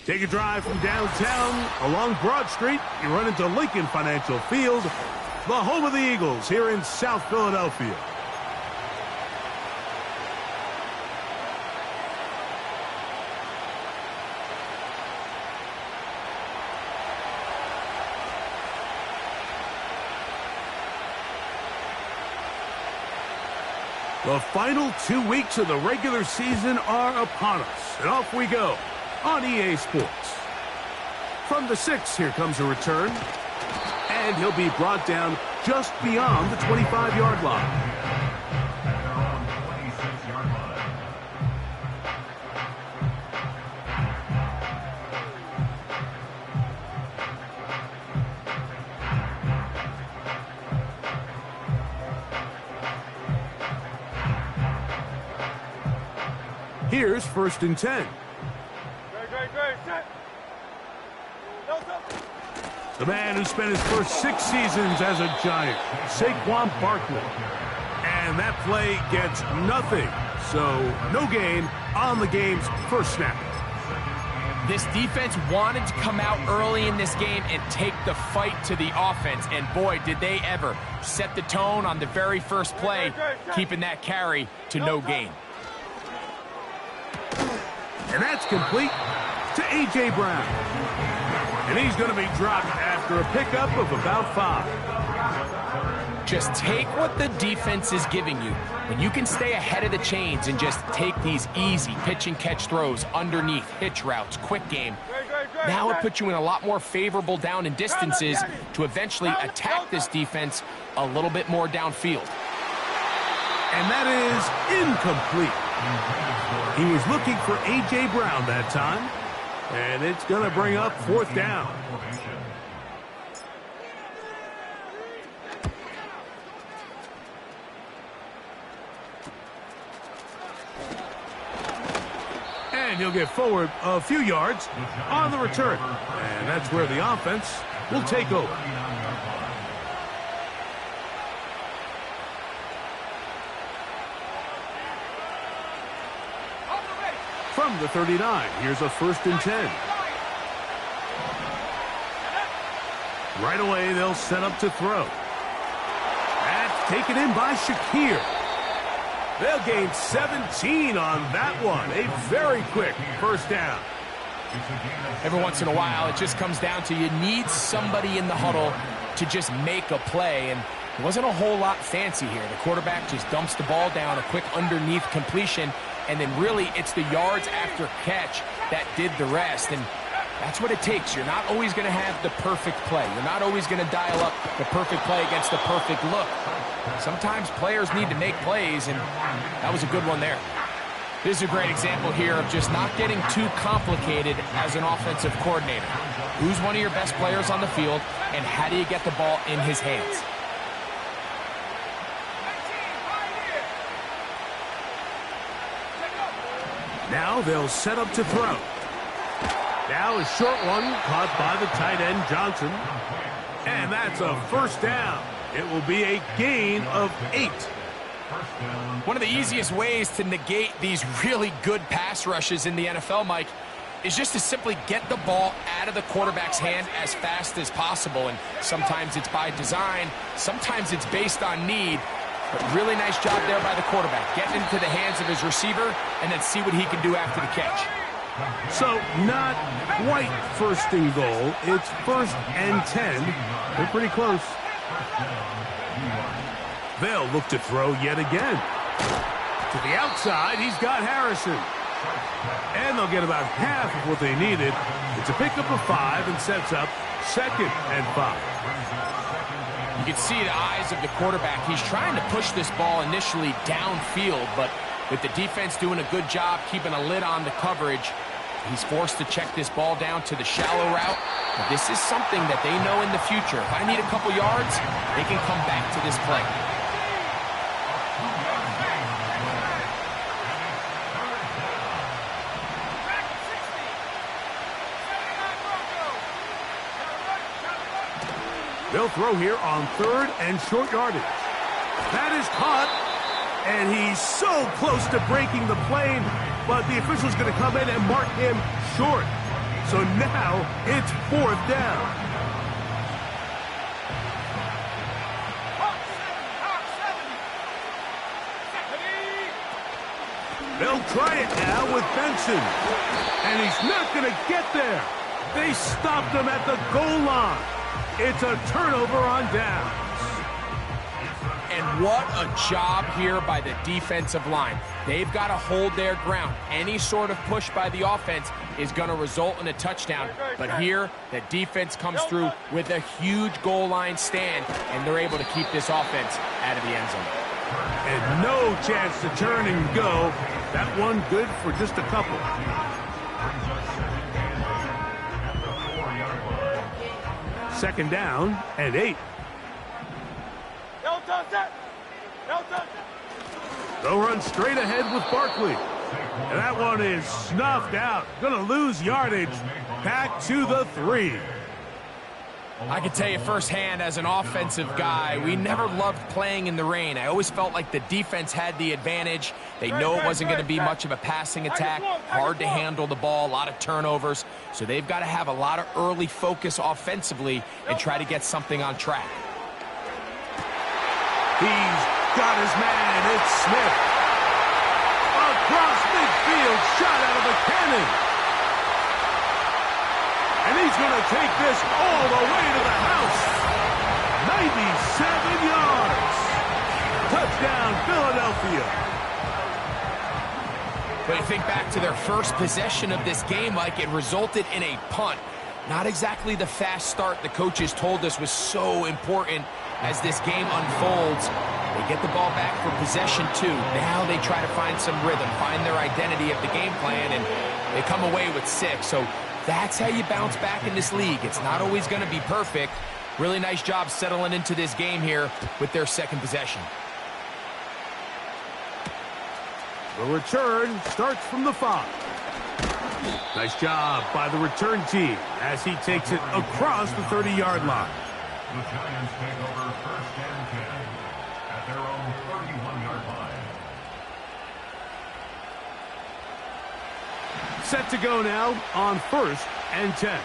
Take a drive from downtown along Broad Street. You run into Lincoln Financial Field, the home of the Eagles here in South Philadelphia. The final 2 weeks of the regular season are upon us, and off we go on EA Sports. From the 6, here comes a return, and he'll be brought down just beyond the 25-yard line. Here's 1st and 10. The man who spent his first 6 seasons as a Giant, Saquon Barkley. And that play gets nothing. So no gain on the game's first snap. This defense wanted to come out early in this game and take the fight to the offense. And boy, did they ever set the tone on the very first play, keeping that carry to no gain. And that's complete to A.J. Brown. And he's going to be dropped after a pickup of about 5. Just take what the defense is giving you. When you can stay ahead of the chains and just take these easy pitch-and-catch throws underneath, hitch routes, quick game, now it puts you in a lot more favorable down and distances to eventually attack this defense a little bit more downfield. And that is incomplete. He was looking for A.J. Brown that time, and it's going to bring up 4th down. And he'll get forward a few yards on the return. And that's where the offense will take over. From the 39, here's a 1st and 10. Right away, they'll set up to throw. That's taken in by Shakir. They'll gain 17 on that one. A very quick 1st down. Every once in a while, it just comes down to you need somebody in the huddle to just make a play. And it wasn't a whole lot fancy here. The quarterback just dumps the ball down, a quick underneath completion. And then really it's the yards after catch that did the rest. And that's what it takes. You're not always going to have the perfect play. You're not always going to dial up the perfect play against the perfect look. Sometimes players need to make plays, and that was a good one there. This is a great example here of just not getting too complicated as an offensive coordinator. Who's one of your best players on the field, and how do you get the ball in his hands? Now they'll set up to throw. Now a short one caught by the tight end Johnson. And that's a 1st down. It will be a gain of 8. One of the easiest ways to negate these really good pass rushes in the NFL, Mike, is just to simply get the ball out of the quarterback's hand as fast as possible. And sometimes it's by design, sometimes it's based on need. But really nice job there by the quarterback. Getting into the hands of his receiver and then see what he can do after the catch. So not quite 1st and goal. It's 1st and 10. They're pretty close. They'll look to throw yet again. To the outside, he's got Harrison. And they'll get about half of what they needed. It's a pickup of 5 and sets up 2nd and 5. You can see the eyes of the quarterback. He's trying to push this ball initially downfield, but with the defense doing a good job keeping a lid on the coverage, he's forced to check this ball down to the shallow route. But this is something that they know in the future. If I need a couple yards, they can come back to this play. They'll throw here on 3rd and short yardage. That is caught, and he's so close to breaking the plane, but the official's going to come in and mark him short. So now it's 4th down. They'll try it now with Benson. And he's not going to get there. They stopped him at the goal line. It's a turnover on downs. And what a job here by the defensive line. They've got to hold their ground. Any sort of push by the offense is going to result in a touchdown. But here, the defense comes through with a huge goal line stand, and they're able to keep this offense out of the end zone. And no chance to turn and go. That one good for just a couple. Second down and 8. They'll run straight ahead with Barkley. And that one is snuffed out. Gonna lose yardage. Back to the 3. I can tell you firsthand, as an offensive guy, we never loved playing in the rain. I always felt like the defense had the advantage. They know it wasn't going to be much of a passing attack, hard to handle the ball, a lot of turnovers. So they've got to have a lot of early focus offensively and try to get something on track. He's got his man. It's Smith. Across midfield, shot out of a cannon. And he's going to take this all the way to the house. 97 yards. Touchdown, Philadelphia. But you think back to their first possession of this game, Mike, it resulted in a punt. Not exactly the fast start the coaches told us was so important as this game unfolds. They get the ball back for possession 2. Now they try to find some rhythm, find their identity of the game plan, and they come away with 6. So that's how you bounce back in this league. It's not always going to be perfect. Really nice job settling into this game here with their second possession. The return starts from the 5. Nice job by the return team as he takes it across the 30-yard line. The Giants take over 1st and 10 at their own 31-yard line. Set to go now on 1st and 10.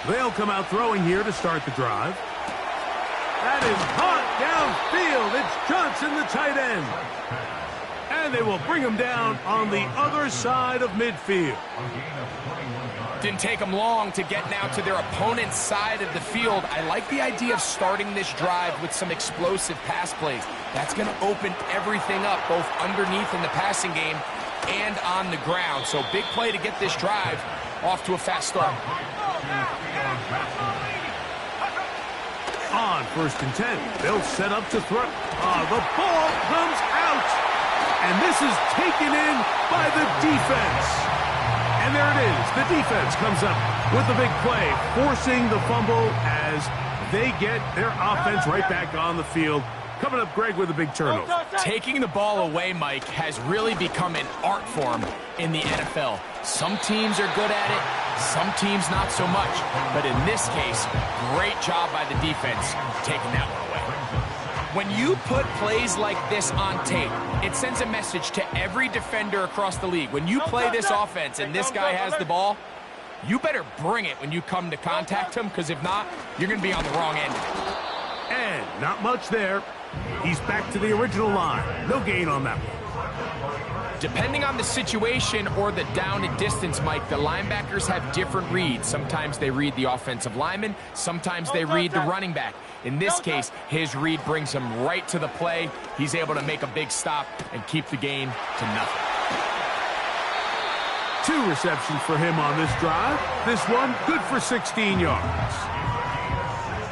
They'll come out throwing here to start the drive. That is caught downfield. It's Johnson, the tight end. And they will bring him down on the other side of midfield. Didn't take them long to get now to their opponent's side of the field. I like the idea of starting this drive with some explosive pass plays. That's going to open everything up, both underneath in the passing game and on the ground. So big play to get this drive off to a fast start. On 1st and 10, they'll set up to throw. The ball comes out. And this is taken in by the defense. And there it is. The defense comes up with the big play, forcing the fumble as they get their offense right back on the field. Coming up, Greg, with a big turnover. Taking the ball away, Mike, has really become an art form in the NFL. Some teams are good at it, some teams not so much. But in this case, great job by the defense taking that one away. When you put plays like this on tape, it sends a message to every defender across the league. When you play this offense and this guy has the ball, you better bring it when you come to contact him, because if not, you're going to be on the wrong end. And not much there. He's back to the original line. No gain on that one. Depending on the situation or the down and distance, Mike, the linebackers have different reads. Sometimes they read the offensive lineman. Sometimes they read the running back. In this case, his read brings him right to the play. He's able to make a big stop and keep the gain to nothing. 2 receptions for him on this drive. This one good for 16 yards.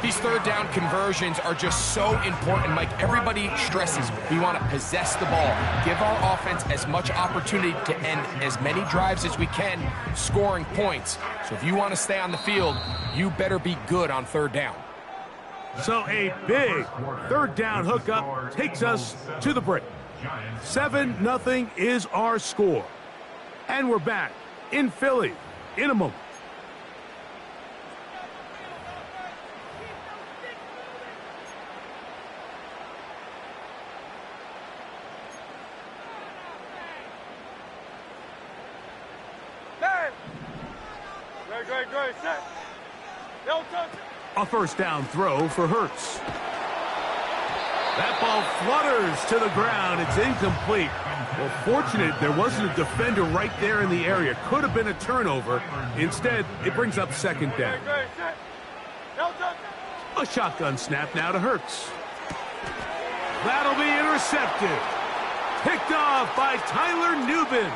These 3rd down conversions are just so important, Mike. Everybody stresses we want to possess the ball, give our offense as much opportunity to end as many drives as we can, scoring points. So if you want to stay on the field, you better be good on 3rd down. So a big 3rd down hookup takes us to the break. 7-0 is our score. And we're back in Philly in a moment. A first down throw for Hurts. That ball flutters to the ground. It's incomplete. Well, fortunate there wasn't a defender right there in the area. Could have been a turnover. Instead, it brings up second down. A shotgun snap now to Hurts. That'll be intercepted. Picked off by Tyler Nubin.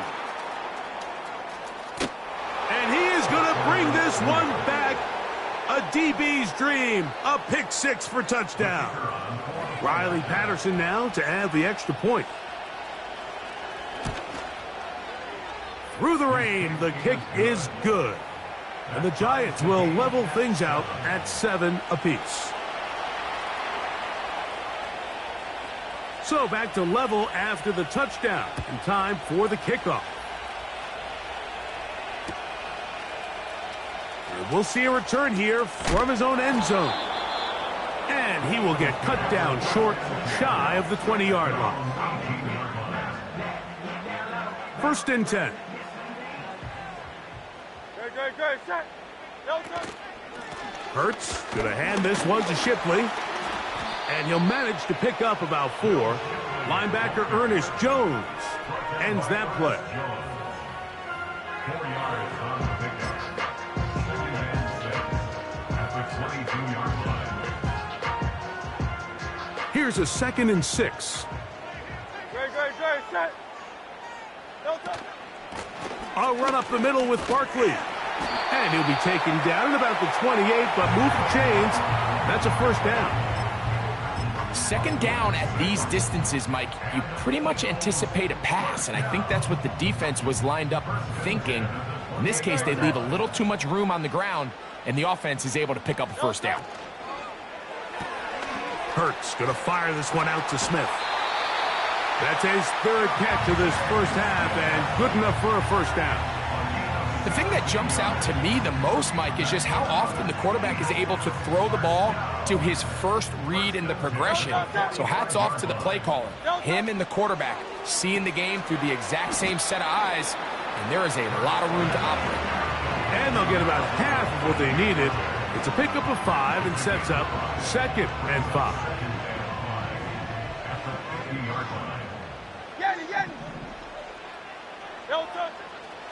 And he is going to bring this one back. A DB's dream. A pick six for touchdown. Riley Patterson now to add the extra point. Through the rain, the kick is good. And the Giants will level things out at 7 apiece. So back to level after the touchdown. And time for the kickoff. And we'll see a return here from his own end zone. And he will get cut down short, shy of the 20-yard line. 1st and 10. Hurts going to hand this one to Shipley. And he'll manage to pick up about 4. Linebacker Ernest Jones ends that play. 4 yards on the pickup. At the 22-yard line. Here's a 2nd and 6. A run up the middle with Barkley. And he'll be taken down at about the 28, but move the chains. That's a first down. 2nd down at these distances, Mike, you pretty much anticipate a pass, and I think that's what the defense was lined up thinking. In this case, they leave a little too much room on the ground, and the offense is able to pick up a first down. Hurts going to fire this one out to Smith. That's his 3rd catch of this first half, and good enough for a first down. The thing that jumps out to me the most, Mike, is just how often the quarterback is able to throw the ball to his first read in the progression. So hats off to the play caller. Him and the quarterback seeing the game through the exact same set of eyes, and there is a lot of room to operate. And they'll get about half of what they needed. It's a pickup of 5 and sets up 2nd and 5.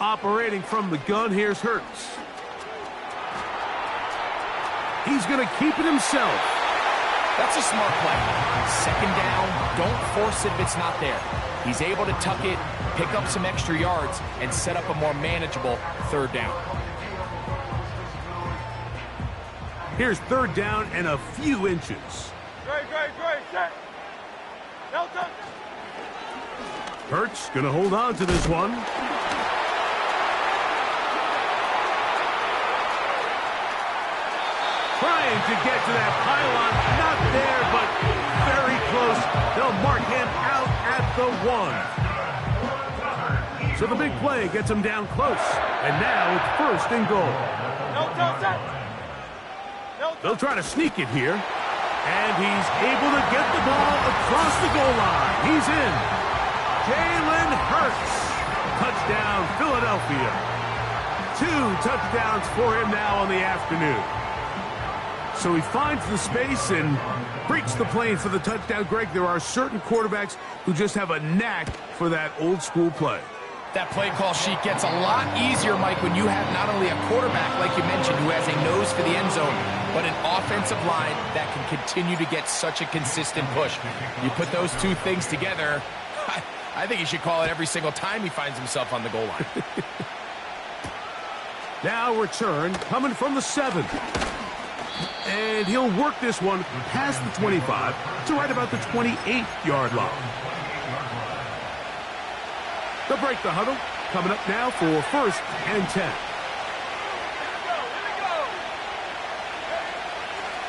Operating from the gun, here's Hurts. He's going to keep it himself. That's a smart play. 2nd down, don't force it if it's not there. He's able to tuck it, pick up some extra yards, and set up a more manageable 3rd down. Here's 3rd down and a few inches. Hurts going to hold on to this one. Trying to get to that pylon. Not there, but very close. They'll mark him out at the 1. So the big play gets him down close. And now it's 1st and goal. They'll try to sneak it here. And he's able to get the ball across the goal line. He's in. Jalen Hurts. Touchdown, Philadelphia. 2 touchdowns for him now on the afternoon. So he finds the space and breaks the plane for the touchdown. Greg, there are certain quarterbacks who just have a knack for that old school play. That play call sheet gets a lot easier, Mike, when you have not only a quarterback, like you mentioned, who has a nose for the end zone, but an offensive line that can continue to get such a consistent push. You put those two things together, I think he should call it every single time he finds himself on the goal line. Now return coming from the 7. And he'll work this one past the 25 to right about the 28-yard line. They'll break the huddle. Coming up now for 1st and 10.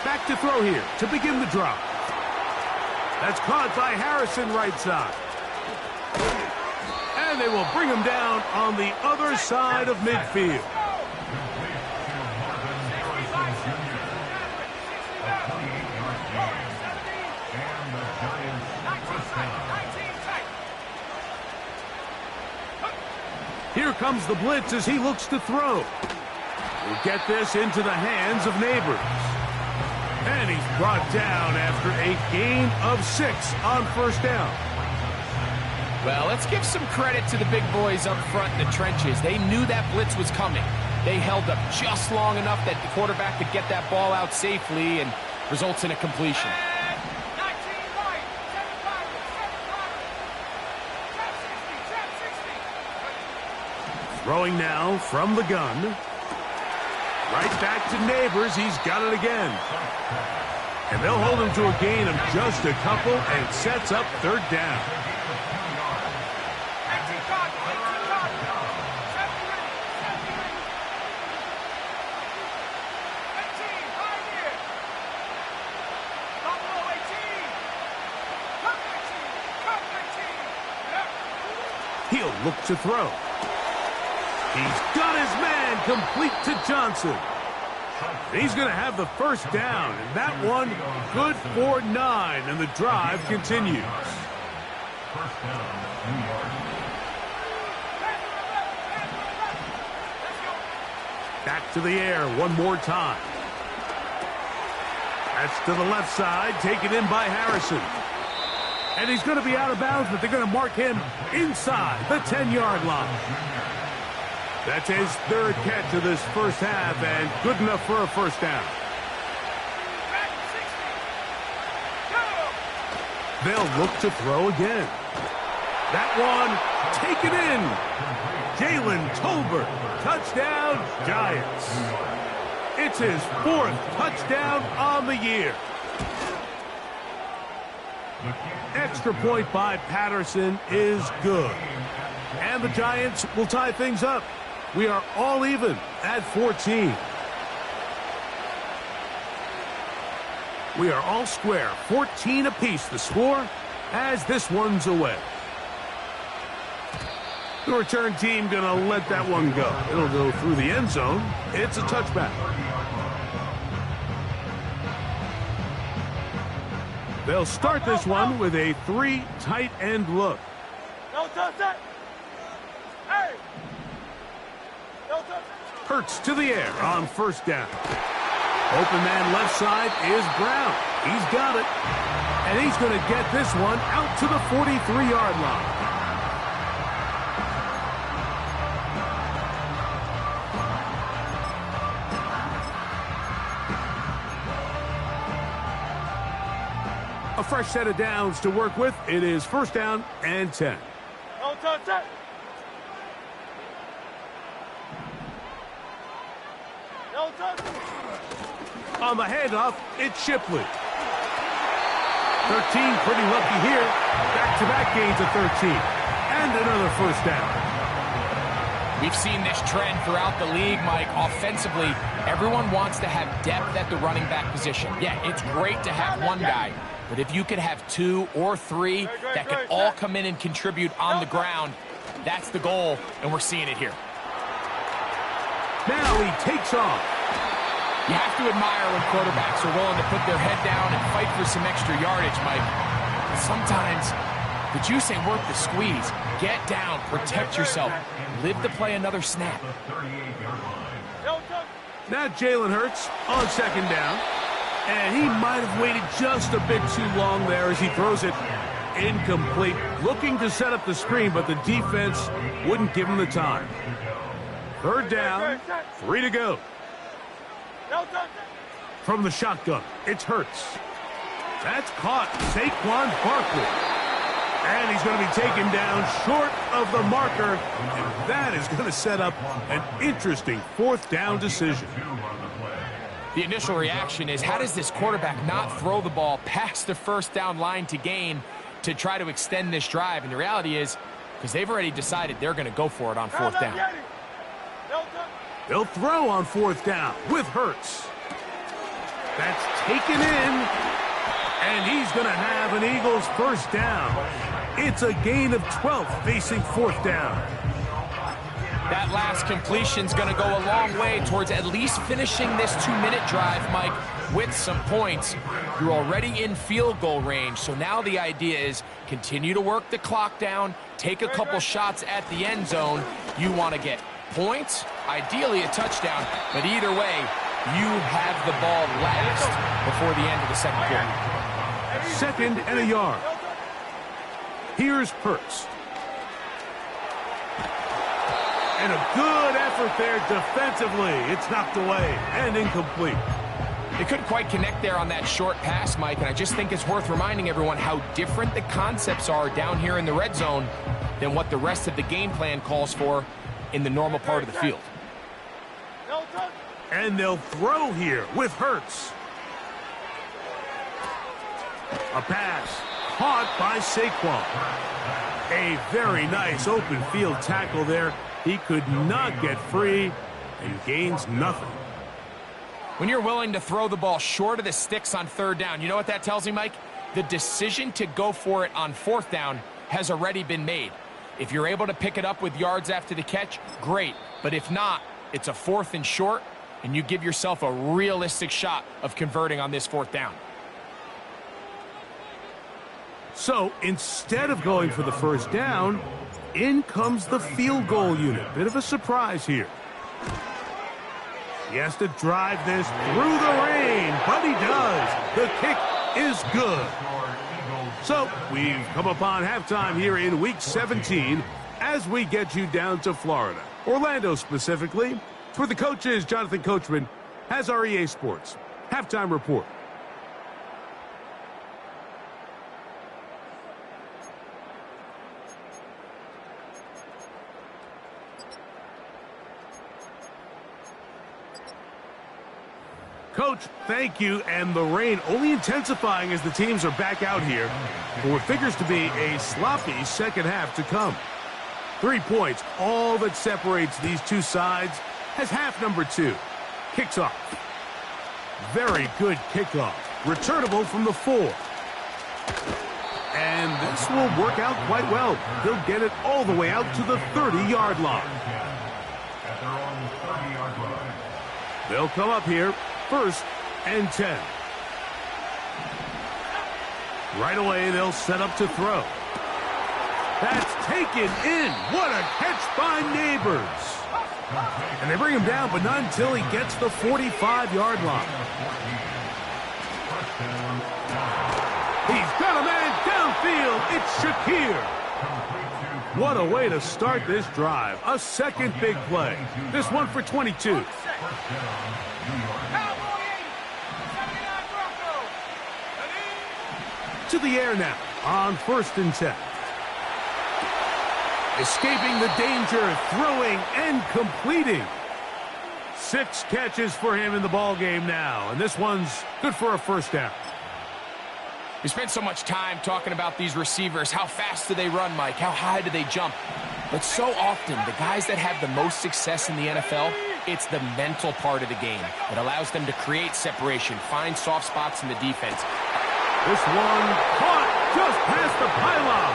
Back to throw here to begin the drop. That's caught by Harrison right side. And they will bring him down on the other side of midfield. Here comes the blitz as he looks to throw. He'll get this into the hands of Neighbors. And he's brought down after a gain of 6 on first down. Well, let's give some credit to the big boys up front in the trenches. They knew that blitz was coming. They held up just long enough that the quarterback could get that ball out safely and results in a completion. Throwing now from the gun. Right back to Neighbors. He's got it again. And they'll hold him to a gain of just a couple and sets up third down. He'll look to throw. He's got his man complete to Johnson. He's going to have the first down, and that one good for 9, and the drive continues. First down, New York. Back to the air one more time. That's to the left side, taken in by Harrison. And he's going to be out of bounds, but they're going to mark him inside the 10-yard line. That's his third catch of this first half, and good enough for a first down. They'll look to throw again. That one taken in. Jalen Tolbert, touchdown Giants. It's his 4th touchdown on the year. Extra point by Patterson is good. And the Giants will tie things up. We are all even at 14. We are all square, 14 apiece the score as this one's away. The return team going to let that one go. It'll go through the end zone. It's a touchback. They'll start this one with a 3 tight end look. No touch that. Hey. No touch. Hurts to the air on first down. Open man left side is Brown. He's got it. And he's going to get this one out to the 43-yard line. A fresh set of downs to work with. It is first down and 10. No touch that. No touch. On the handoff, it's Shipley. 13, pretty lucky here. Back-to-back gains of 13. And another first down. We've seen this trend throughout the league, Mike. Offensively, everyone wants to have depth at the running back position. Yeah, it's great to have one guy. But if you could have 2 or 3 that can all come in and contribute on the ground, that's the goal, and we're seeing it here. Now he takes off. You have to admire when quarterbacks are willing to put their head down and fight for some extra yardage, Mike. But sometimes the juice ain't worth the squeeze. Get down, protect yourself, live to play another snap. Now Jalen Hurts on second down. And he might have waited just a bit too long there as he throws it incomplete. Looking to set up the screen, but the defense wouldn't give him the time. Third down, 3 to go. From the shotgun, it's Hurts. That's caught, Saquon Barkley. And he's going to be taken down short of the marker. And that is going to set up an interesting fourth down decision. The initial reaction is, how does this quarterback not throw the ball past the first down line to gain to try to extend this drive? And the reality is, because they've already decided they're going to go for it on fourth down. They'll throw on fourth down with Hurts. That's taken in, and he's going to have an Eagles first down. It's a gain of 12 facing fourth down. That last completion's going to go a long way towards at least finishing this 2-minute drive, Mike, with some points. You're already in field goal range, so now the idea is continue to work the clock down, take a couple shots at the end zone. You want to get points Ideally a touchdown, but either way, you have the ball last before the end of the second quarter. Second and a yard. Here's Hurts. And a good effort there defensively. It's knocked away and incomplete. They couldn't quite connect there on that short pass, Mike, and I just think it's worth reminding everyone how different the concepts are down here in the red zone than what the rest of the game plan calls for in the normal part of the field. And they'll throw here with Hurts. A pass caught by Saquon. A very nice open field tackle there. He could not get free and gains nothing. When you're willing to throw the ball short of the sticks on third down, you know what that tells me, Mike? The decision to go for it on fourth down has already been made. If you're able to pick it up with yards after the catch, great. But if not, it's a 4th and short, and you give yourself a realistic shot of converting on this fourth down. So instead of going for the first down, in comes the field goal unit. Bit of a surprise here. He has to drive this through the rain, but he does. The kick is good. So we've come upon halftime here in Week 17 as we get you down to Florida. Orlando specifically. For the coaches, Jonathan Coachman has our EA Sports halftime report. Coach, thank you, and the rain only intensifying as the teams are back out here for what figures to be a sloppy second half to come. 3 points, all that separates these two sides, as half number 2 kicks off. Very good kickoff, returnable from the 4. And this will work out quite well. They'll get it all the way out to the 30-yard line. They'll come up here. 1st and 10. Right away, they'll set up to throw. That's taken in. What a catch by Neighbors. And they bring him down, but not until he gets the 45-yard line. He's got a man downfield. It's Shakir. What a way to start this drive. A second big play. This one for 22. To the air now on 1st and 10. Escaping the danger, throwing and completing. 6 catches for him in the ball game now, and this one's good for a first down. We spent so much time talking about these receivers. How fast do they run, Mike? How high do they jump? But so often, the guys that have the most success in the NFL, it's the mental part of the game. It allows them to create separation, find soft spots in the defense. This one caught just past the pylon.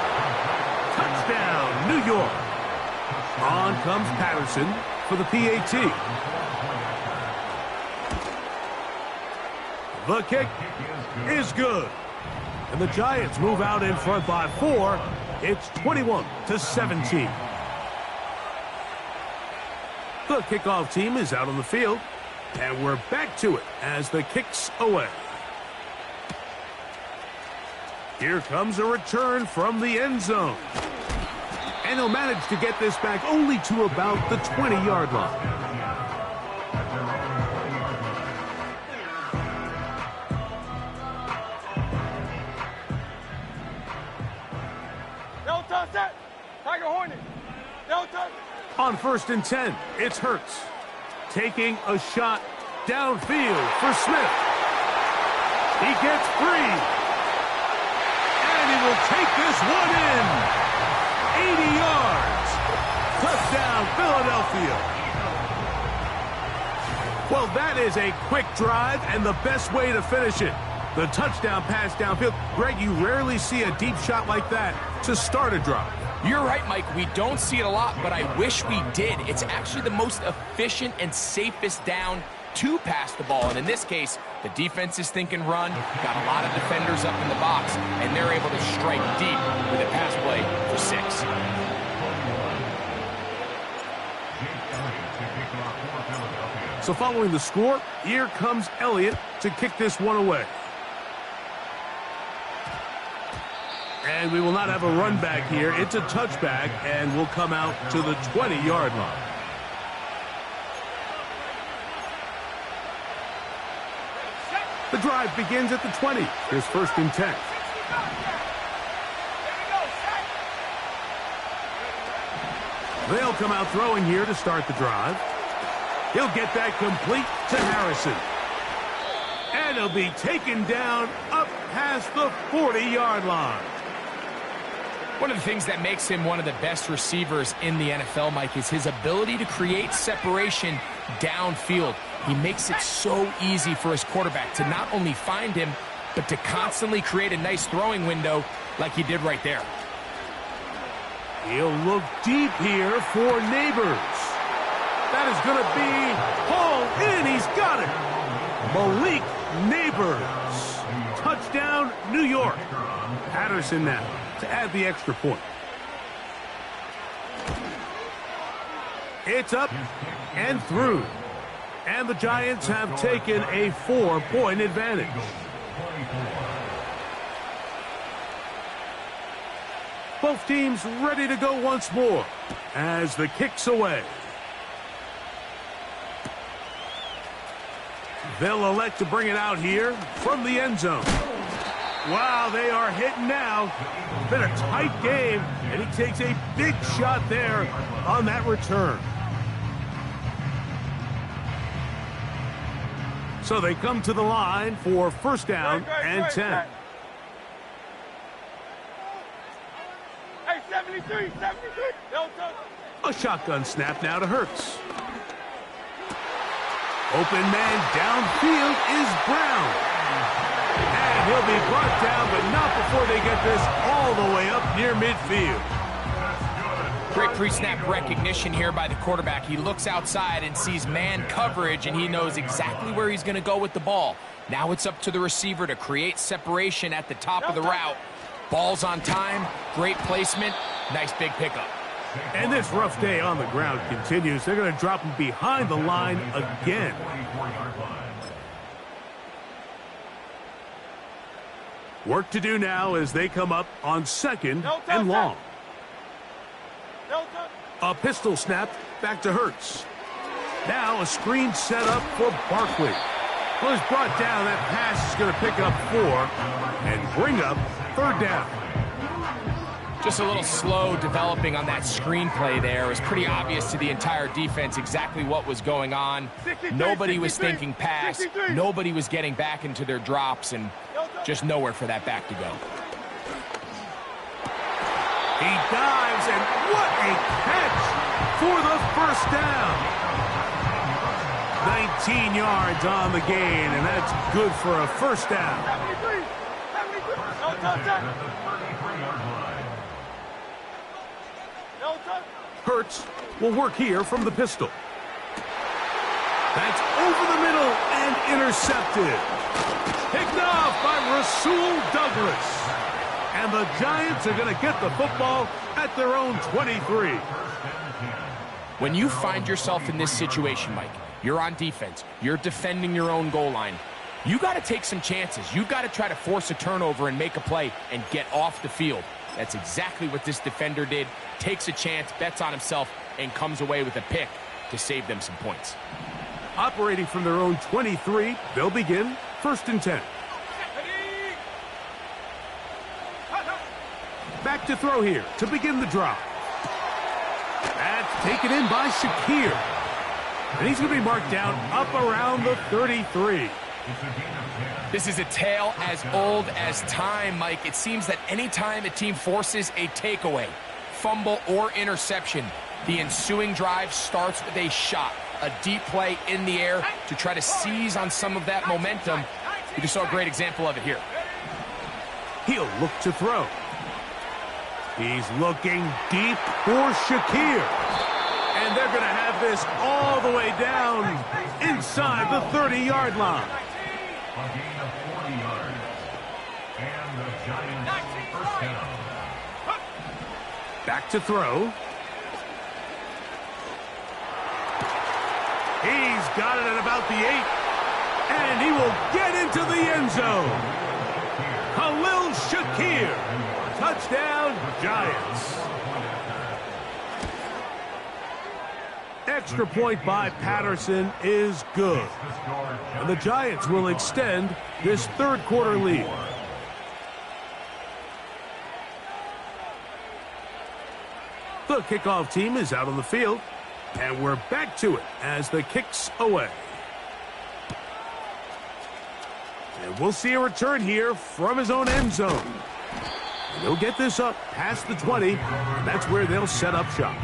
Touchdown, New York. On comes Patterson for the PAT. The kick is good. And the Giants move out in front by 4. It's 21-17. The kickoff team is out on the field. And we're back to it as the kick's away. Here comes a return from the end zone. And he'll manage to get this back only to about the 20-yard line. Don't touch that! Tiger Hornet! Don't touch it! On 1st and 10, it's Hurts. Taking a shot downfield for Smith. He gets free. He will take this one in. 80 yards. Touchdown, Philadelphia. Well, that is a quick drive and the best way to finish it. The touchdown pass downfield. Greg, you rarely see a deep shot like that to start a drive. You're right, Mike. We don't see it a lot, but I wish we did. It's actually the most efficient and safest down to pass the ball. And in this case, the defense is thinking run, got a lot of defenders up in the box, and they're able to strike deep with a pass play for 6. So following the score, here comes Elliott to kick this one away. And we will not have a run back here. It's a touchback, and we'll come out to the 20-yard line. The drive begins at the 20. Here's 1st and 10. They'll come out throwing here to start the drive. He'll get that complete to Harrison. And he'll be taken down up past the 40-yard line. One of the things that makes him one of the best receivers in the NFL, Mike, is his ability to create separation downfield. He makes it so easy for his quarterback to not only find him, but to constantly create a nice throwing window like he did right there. He'll look deep here for Neighbors. That is going to be hauled in. He's got it. Malik Neighbors. Touchdown, New York. Patterson now to add the extra point. It's up and through. And the Giants have taken a 4-point advantage. Both teams ready to go once more as the kick's away. They'll elect to bring it out here from the end zone. Wow, they are hitting now. Been a tight game, and he takes a big shot there on that return. So they come to the line for 1st down and 10. Hey, 73. A shotgun snap now to Hurts. Open man downfield is Brown. And he'll be brought down, but not before they get this all the way up near midfield. Great pre-snap recognition here by the quarterback. He looks outside and sees man coverage, and he knows exactly where he's going to go with the ball. Now it's up to the receiver to create separation at the top of the route. Ball's on time, great placement, nice big pickup. And this rough day on the ground continues. They're going to drop him behind the line again. Work to do now as they come up on 2nd and long. A pistol snap back to Hurts. Now a screen set up for Barkley. Well, he's brought down. That pass is going to pick up 4 and bring up 3rd down. Just a little slow developing on that screenplay there. It was pretty obvious to the entire defense exactly what was going on. Nobody was thinking pass. Nobody was getting back into their drops, and just nowhere for that back to go. He dives, and what a catch for the 1st down. 19 yards on the gain, and that's good for a 1st down. Hurts will work here from the pistol. That's over the middle and intercepted. Picked off by Rasul Douglas. And the Giants are going to get the football at their own 23. When you find yourself in this situation, Mike, you're on defense, you're defending your own goal line, you got to take some chances. You've got to try to force a turnover and make a play and get off the field. That's exactly what this defender did. Takes a chance, bets on himself, and comes away with a pick to save them some points. Operating from their own 23, they'll begin 1st and 10. Back to throw here to begin the drive. That's taken in by Shakir. And he's going to be marked down up around the 33. This is a tale as old as time, Mike. It seems that anytime a team forces a takeaway, fumble, or interception, the ensuing drive starts with a shot, a deep play in the air to try to seize on some of that momentum. You just saw a great example of it here. He'll look to throw. He's looking deep for Shakir. And they're going to have this all the way down inside the 30-yard line. A gain of 40 yards. And the Giants 1st down. Back to throw. He's got it at about the 8. And he will get into the end zone. Khalil Shakir. Touchdown, Giants. Extra point by Patterson is good. And the Giants will extend this third quarter lead. The kickoff team is out on the field. And we're back to it as the kick's away. And we'll see a return here from his own end zone. And he'll get this up past the 20, and that's where they'll set up shop.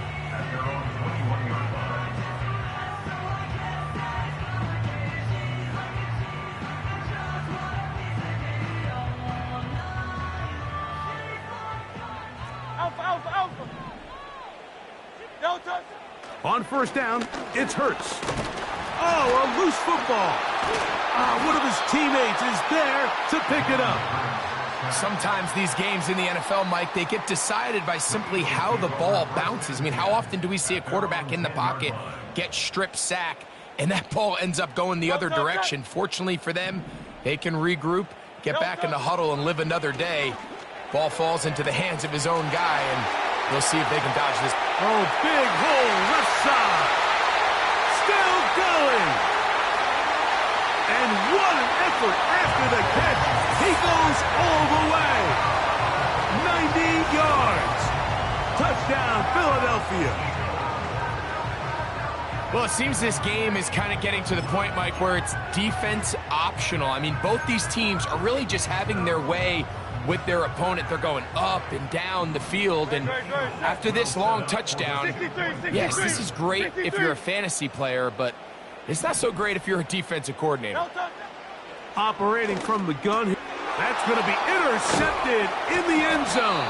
Alpha. Don't touch it. On first down, it's Hurts. Oh, a loose football. One of his teammates is there to pick it up. Sometimes these games in the NFL, Mike, they get decided by simply how the ball bounces. I mean, how often do we see a quarterback in the pocket get strip sack, and that ball ends up going the other direction? Fortunately for them, they can regroup, get back in the huddle, and live another day. Ball falls into the hands of his own guy, and we'll see if they can dodge this. Oh, big hole, left side. Still going. And what an effort after the catch. He goes all the way. 90 yards. Touchdown, Philadelphia. Well, it seems this game is kind of getting to the point, Mike, where it's defense optional. I mean, both these teams are really just having their way with their opponent. They're going up and down the field, and after this long touchdown, yes, this is great if you're a fantasy player, but it's not so great if you're a defensive coordinator. Operating from the gun. That's going to be intercepted in the end zone.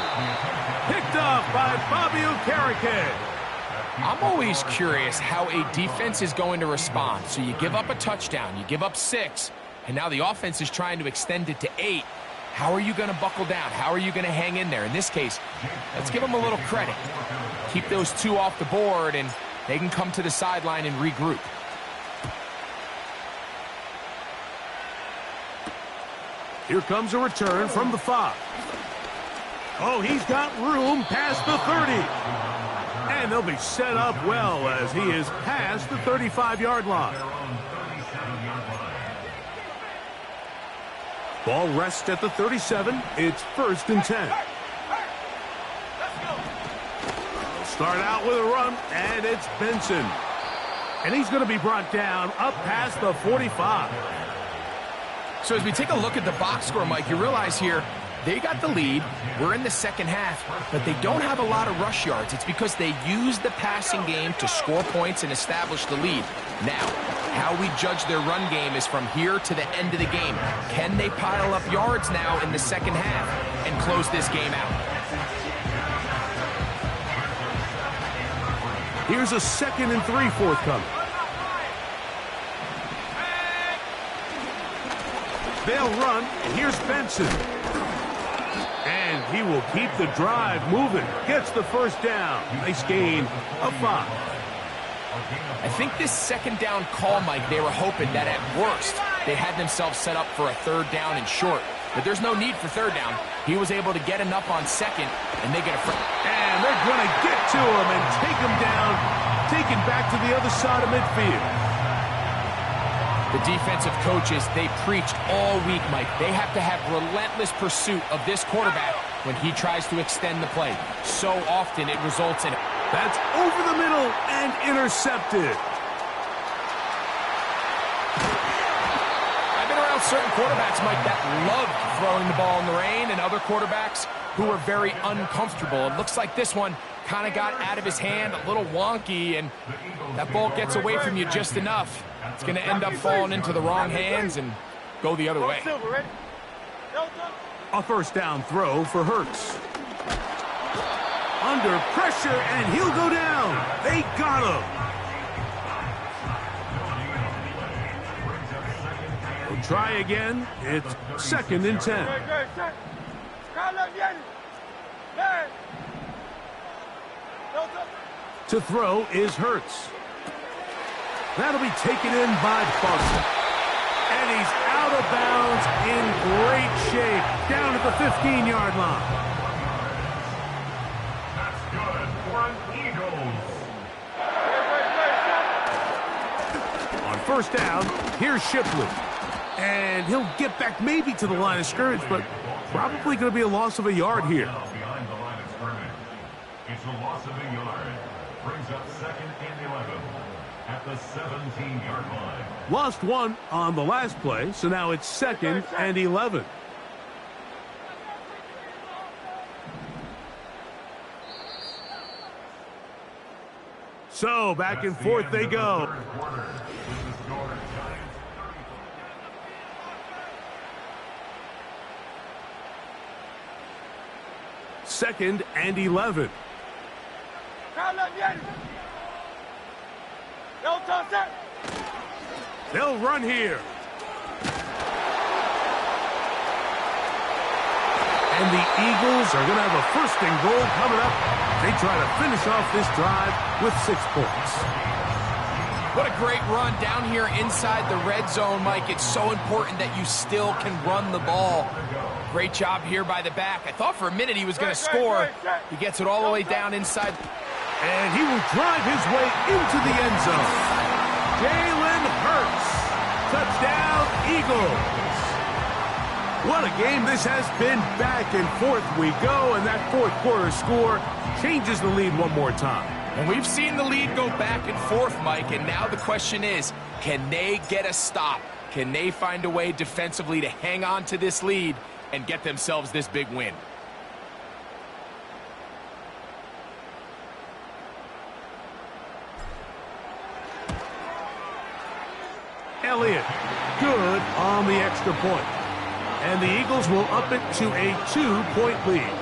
Picked off by Bobby Okereke. I'm always curious how a defense is going to respond. So you give up a touchdown, you give up 6, and now the offense is trying to extend it to 8. How are you going to buckle down? How are you going to hang in there? In this case, let's give them a little credit. Keep those 2 off the board, and they can come to the sideline and regroup. Here comes a return from the 5. Oh, he's got room past the 30. And they'll be set up well as he is past the 35-yard line. Ball rests at the 37. It's 1st and 10. They'll start out with a run, and it's Benson. And he's going to be brought down up past the 45. So as we take a look at the box score, Mike, you realize here they got the lead. We're in the second half, but they don't have a lot of rush yards. It's because they use the passing game to score points and establish the lead. Now, how we judge their run game is from here to the end of the game. Can they pile up yards now in the second half and close this game out? Here's a 2nd and 3 forthcoming. They'll run, and here's Benson. And he will keep the drive moving. Gets the first down. Nice gain of 5. I think this 2nd down call, Mike, they were hoping that at worst they had themselves set up for a 3rd down and short. But there's no need for 3rd down. He was able to get enough on 2nd, and they get a first. And they're going to get to him and take him down, taken back to the other side of midfield. The defensive coaches, they preached all week, Mike. They have to have relentless pursuit of this quarterback when he tries to extend the play. So often it results in... That's over the middle and intercepted. I've been around certain quarterbacks, Mike, that loved throwing the ball in the rain, and other quarterbacks who were very uncomfortable. It looks like this one kind of got out of his hand, a little wonky, and that ball gets away from you just enough. It's going to end up falling into the wrong hands and go the other way. A 1st down throw for Hurts. Under pressure, and he'll go down. They got him. We'll try again. It's 2nd and 10. To throw is Hurts. That'll be taken in by Boston. And he's out of bounds in great shape, down at the 15-yard line. That's good for an Eagles. On first down, here's Shipley. And he'll get back maybe to the line of scrimmage, but probably going to be a loss of a yard here. Behind the line of scrimmage. It's a loss of a yard. Brings up 2nd and 11 at the 17-yard line. Lost one on the last play, so now it's 2nd and 11. So back and forth they go. Second and 11. They'll run here. And the Eagles are going to have a 1st and goal coming up. They try to finish off this drive with 6 points. What a great run down here inside the red zone, Mike. It's so important that you still can run the ball. Great job here by the back. I thought for a minute he was going to score. He gets it all the way down inside. And he will drive his way into the end zone. Jalen Hurts. Touchdown, Eagles. What a game this has been. Back and forth we go, and that 4th quarter score changes the lead one more time. And we've seen the lead go back and forth, Mike, and now the question is, can they get a stop? Can they find a way defensively to hang on to this lead and get themselves this big win? Elliott, good on the extra point. And the Eagles will up it to a 2-point lead.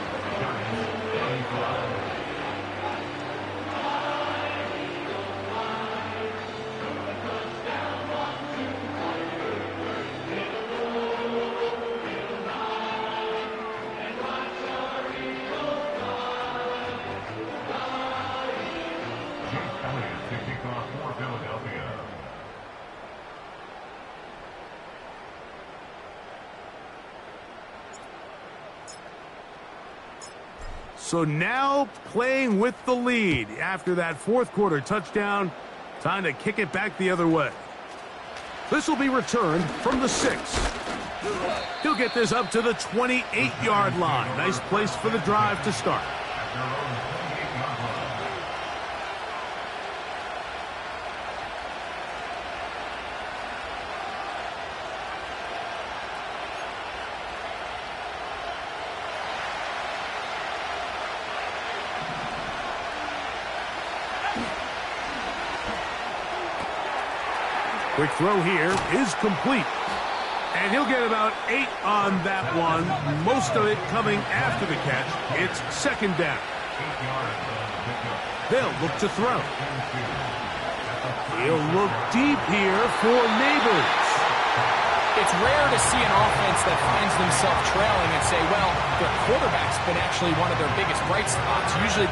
So now playing with the lead after that 4th quarter touchdown. Time to kick it back the other way. This will be returned from the 6. He'll get this up to the 28-yard line. Nice place for the drive to start. Quick throw here is complete. And he'll get about 8 on that one. Most of it coming after the catch. It's 2nd down. They'll look to throw. He'll look deep here for Neighbors. It's rare to see an offense that finds themselves trailing and say, well, their quarterback's been actually one of their biggest bright spots. Usually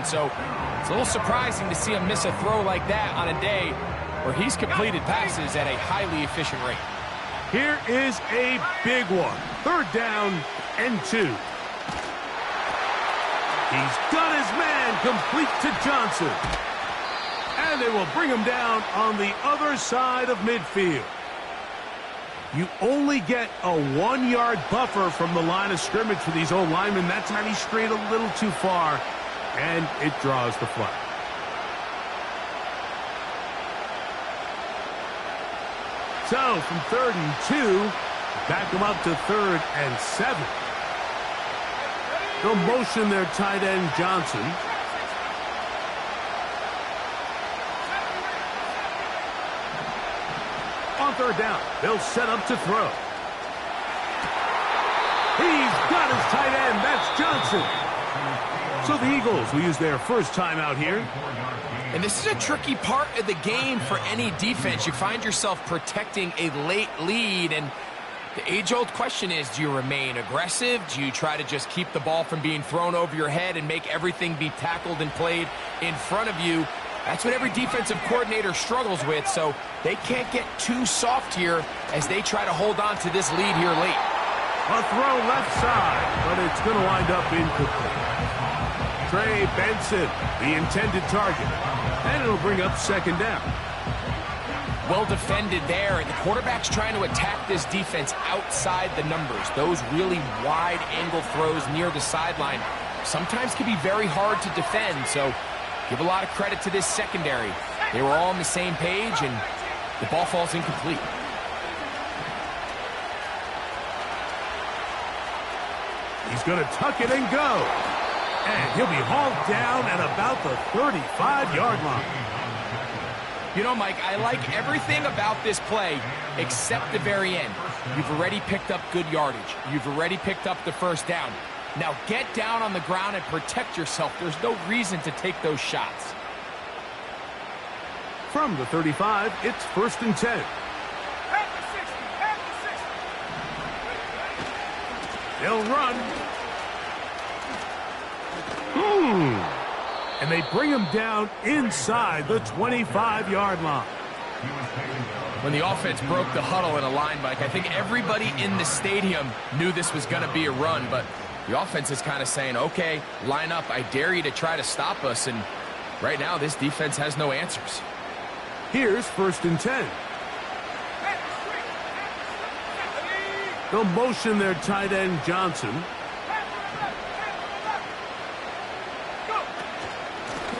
so it's a little surprising to see him miss a throw like that on a day where he's completed passes at a highly efficient rate. Here is a big one. 3rd down and 2. He's got his man complete to Johnson. And they will bring him down on the other side of midfield. You only get a 1-yard buffer from the line of scrimmage for these old linemen. That time he strayed a little too far, and it draws the flag. So from 3rd and 2, back him up to 3rd and 7. They'll motion their tight end Johnson. On 3rd down, they'll set up to throw. He's got his tight end. That's Johnson. So the Eagles will use their first timeout here. And this is a tricky part of the game for any defense. You find yourself protecting a late lead, and the age-old question is, do you remain aggressive? Do you try to just keep the ball from being thrown over your head and make everything be tackled and played in front of you? That's what every defensive coordinator struggles with, so they can't get too soft here as they try to hold on to this lead here late. A throw left side, but it's going to wind up incomplete. Trey Benson, the intended target, and it'll bring up 2nd down. Well defended there, and the quarterback's trying to attack this defense outside the numbers. Those really wide angle throws near the sideline sometimes can be very hard to defend, so give a lot of credit to this secondary. They were all on the same page, and the ball falls incomplete. He's going to tuck it and go. And he'll be hauled down at about the 35-yard line. You know, Mike, I like everything about this play except the very end. You've already picked up good yardage. You've already picked up the 1st down. Now get down on the ground and protect yourself. There's no reason to take those shots. From the 35, it's 1st and 10. They'll run. And they bring him down inside the 25-yard line. When the offense broke the huddle in a line, Mike, I think everybody in the stadium knew this was going to be a run, but the offense is kind of saying, okay, line up. I dare you to try to stop us, and right now this defense has no answers. Here's 1st and 10. They'll motion their tight end Johnson.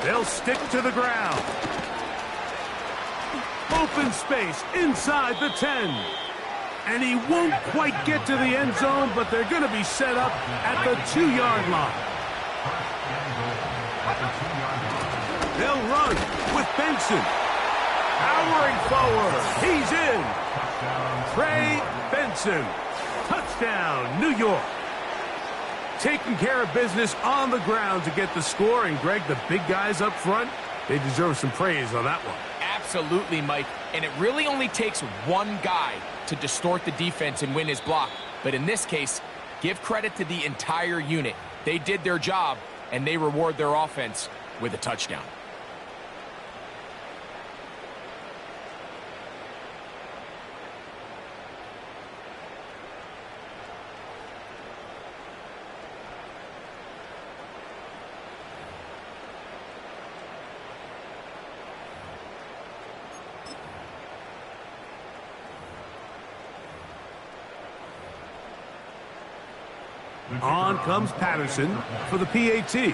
They'll stick to the ground. Open space inside the 10. And he won't quite get to the end zone, but they're going to be set up at the 2-yard line. They'll run with Benson. Powering forward. He's in. Trey Benson. Touchdown, New York. Taking care of business on the ground to get the score. And, Greg, the big guys up front, they deserve some praise on that one. Absolutely, Mike. And it really only takes one guy to distort the defense and win his block. But in this case, give credit to the entire unit. They did their job, and they reward their offense with a touchdown. On comes Patterson for the PAT.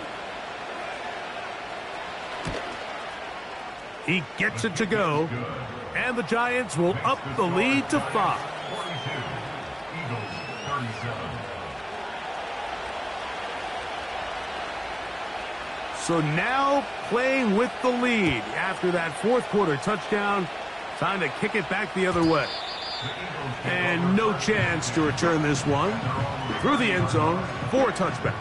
He gets it to go, and the Giants will up the lead to 5. So now playing with the lead after that 4th quarter touchdown, time to kick it back the other way. And no chance to return this one. Through the end zone for a touchback.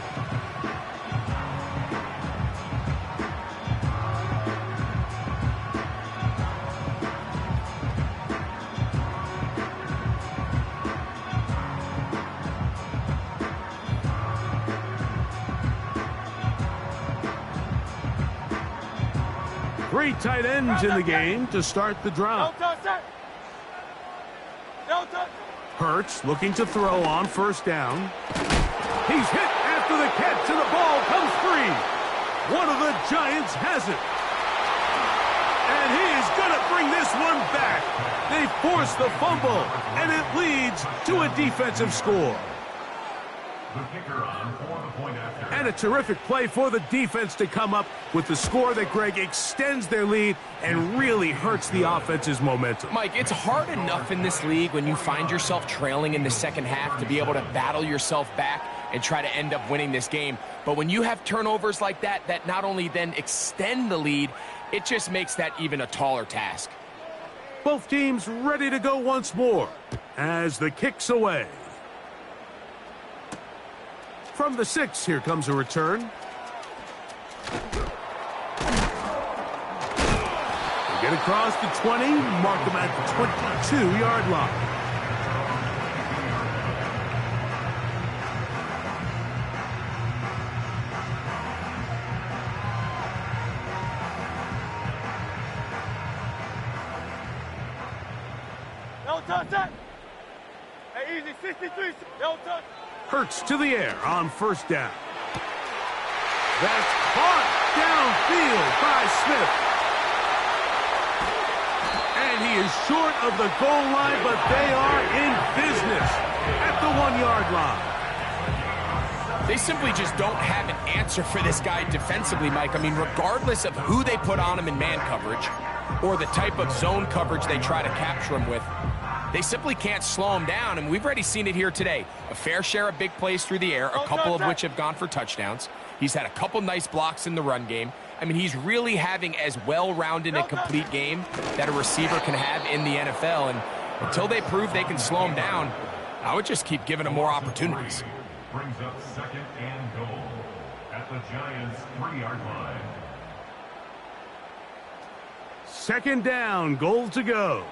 Three tight ends in the game to start the drive. Hurts looking to throw on first down. He's hit after the catch, and the ball comes free. One of the Giants has it. And he is going to bring this one back. They force the fumble, and it leads to a defensive score. The kicker on for the point after. And a terrific play for the defense to come up with the score that, Greg, extends their lead and really hurts the offense's momentum. Mike, it's hard enough in this league when you find yourself trailing in the second half to be able to battle yourself back and try to end up winning this game. But when you have turnovers like that, that not only then extend the lead, it just makes that even a taller task. Both teams ready to go once more as the kick's away. From the 6, here comes a return. They get across the 20, mark them at the 22-yard line. Don't touch that. Hey, easy, 63. Don't touch. Hurts to the air on first down. That's caught downfield by Smith. And he is short of the goal line, but they are in business at the 1-yard line. They simply just don't have an answer for this guy defensively, Mike. I mean, regardless of who they put on him in man coverage or the type of zone coverage they try to capture him with, they simply can't slow him down, and we've already seen it here today. A fair share of big plays through the air, a couple of which have gone for touchdowns. He's had a couple nice blocks in the run game. I mean, he's really having as well-rounded a complete game that a receiver can have in the NFL, and until they prove they can slow him down, I would just keep giving him more opportunities. Brings up second and goal at the Giants' 3-yard line. Second down, goal to go.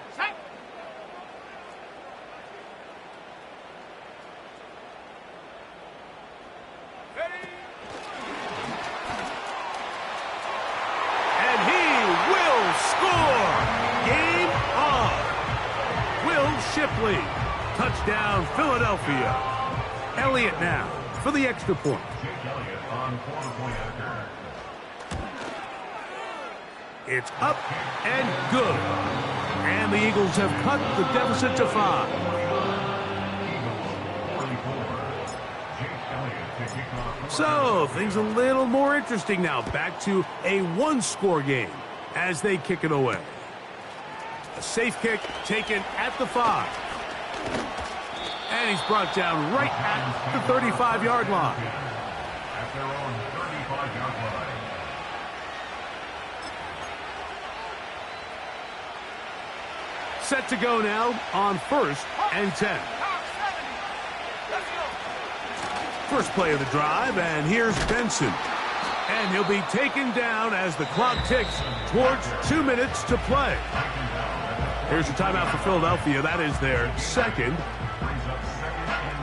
Shipley. Touchdown, Philadelphia. Elliott now for the extra point. Jake Elliott on for the point after. It's up and good. And the Eagles have cut the deficit to 5. So, things a little more interesting now. Back to a one-score game as they kick it away. A safe kick taken at the 5. And he's brought down right at the 35-yard line. At their own 35-yard line. Set to go now on 1st and 10. First play of the drive, and here's Benson. And he'll be taken down as the clock ticks towards 2 minutes to play. Here's your timeout for Philadelphia. That is their second. Brings up second and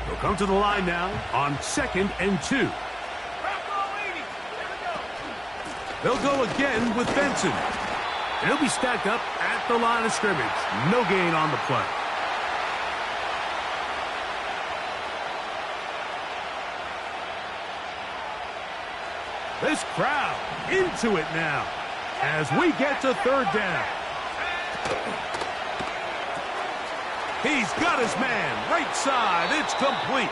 2. They'll come to the line now on 2nd and 2. They'll go again with Benson. And he'll be stacked up at the line of scrimmage. No gain on the play. This crowd into it now as we get to 3rd down. He's got his man right side. It's complete.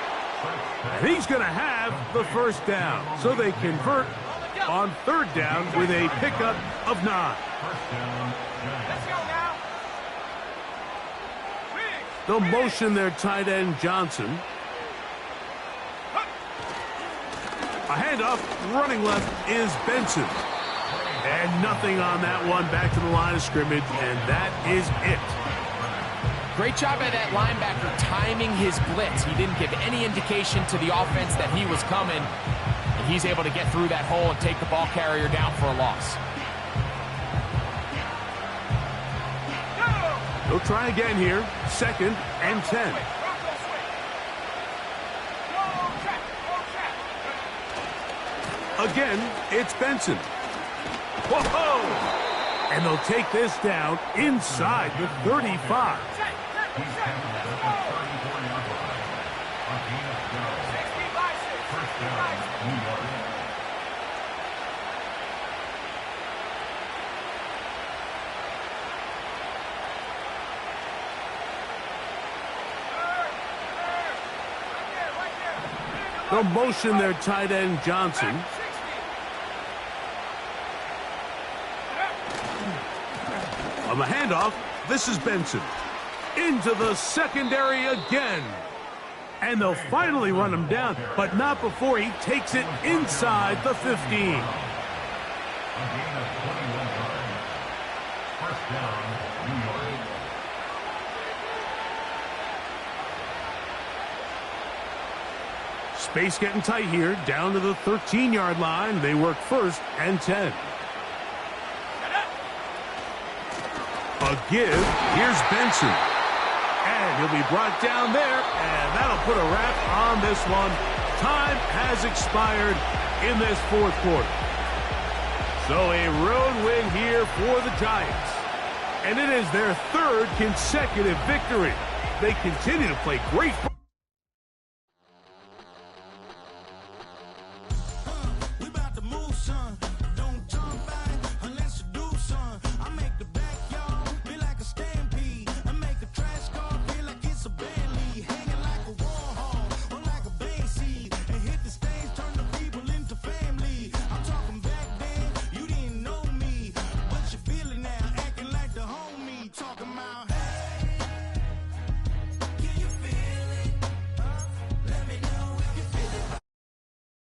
And he's going to have the first down. So they convert on 3rd down with a pickup of 9. Let's go now. They'll motion their tight end Johnson. A handoff, running left is Benson. And nothing on that one. Back to the line of scrimmage, and that is it. Great job by that linebacker timing his blitz. He didn't give any indication to the offense that he was coming. And he's able to get through that hole and take the ball carrier down for a loss. They'll try again here. 2nd and 10. Again, it's Benson. Whoa! And they'll take this down inside the 35. He's tackled at the 34-yard line. A gain of 12. First down, New York. They'll motion their tight end, Johnson. On the handoff, this is Benson. Into the secondary again. And they'll finally run him down, but not before he takes it inside the 15. A gain of 21 yards. First down, New York. Space getting tight here, down to the 13-yard line. They work 1st and 10. A give. Here's Benson. And he'll be brought down there, and that'll put a wrap on this one. Time has expired in this 4th quarter. So a road win here for the Giants. And it is their 3rd consecutive victory. They continue to play great football.